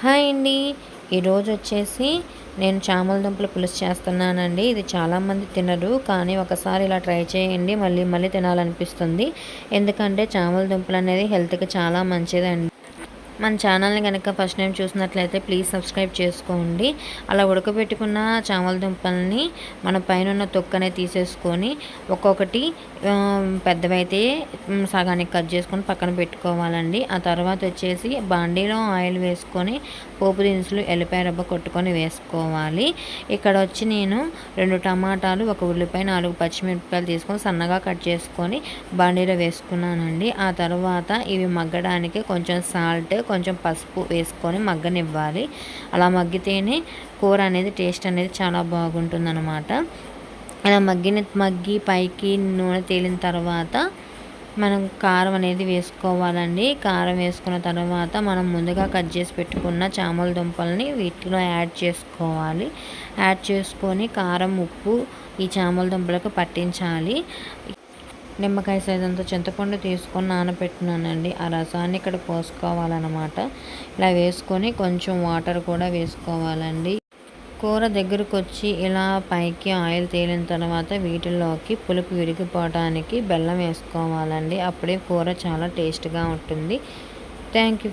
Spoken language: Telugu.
హాయ్ అండి. ఈరోజు వచ్చేసి నేను చామల దుంపల పులుసు చేస్తున్నానండి. ఇది చాలామంది తినరు, కానీ ఒకసారి ఇలా ట్రై చేయండి, మళ్ళీ మళ్ళీ తినాలనిపిస్తుంది. ఎందుకంటే చామల దుంపలు అనేది హెల్త్కి చాలా మంచిదండి. మన ఛానల్ని కనుక ఫస్ట్ టైం చూసినట్లయితే ప్లీజ్ సబ్స్క్రైబ్ చేసుకోండి. అలా ఉడకబెట్టుకున్న చామల దుంపల్ని మన పైన తొక్క అనేది తీసేసుకొని ఒక్కొక్కటి పెద్దవైతే సగానికి కట్ చేసుకొని పక్కన పెట్టుకోవాలండి. ఆ తర్వాత వచ్చేసి బాండీలో ఆయిల్ వేసుకొని పోపు దినుసులు ఎల్లిపాయ రవ్వ కొట్టుకొని వేసుకోవాలి. ఇక్కడ వచ్చి నేను 2 టమాటాలు, 1 ఉల్లిపాయ, 4 పచ్చిమిరపకాయలు తీసుకొని సన్నగా కట్ చేసుకొని బాండీలో వేసుకున్నానండి. ఆ తర్వాత ఇవి మగ్గడానికి కొంచెం సాల్ట్, కొంచెం పసుపు వేసుకొని మగ్గనివ్వాలి. అలా మగ్గితేనే కూర అనేది టేస్ట్ అనేది చాలా బాగుంటుందన్నమాట. అలా మగ్గి పైకి నూనె తేలిన తర్వాత మనం కారం అనేది వేసుకోవాలండి. కారం వేసుకున్న తర్వాత మనం ముందుగా కట్ చేసి పెట్టుకున్న చామల దుంపల్ని వీటిలో యాడ్ చేసుకోవాలి. యాడ్ చేసుకొని కారం, ఉప్పు ఈ చామల దుంపలకు పట్టించాలి. నిమ్మకాయ సైజ్ అంత చింతపండు తీసుకొని నానబెట్టినానండి. ఆ రసాన్ని ఇక్కడ పోసుకోవాలన్నమాట. ఇలా వేసుకొని కొంచెం వాటర్ కూడా వేసుకోవాలండి. కూర దగ్గరకు వచ్చి ఇలా పైకి ఆయిల్ తేలిన తర్వాత వీటిల్లోకి పులుపు విరిగిపోవడానికి బెల్లం వేసుకోవాలండి. అప్పుడే కూర చాలా టేస్ట్గా ఉంటుంది. Thank you.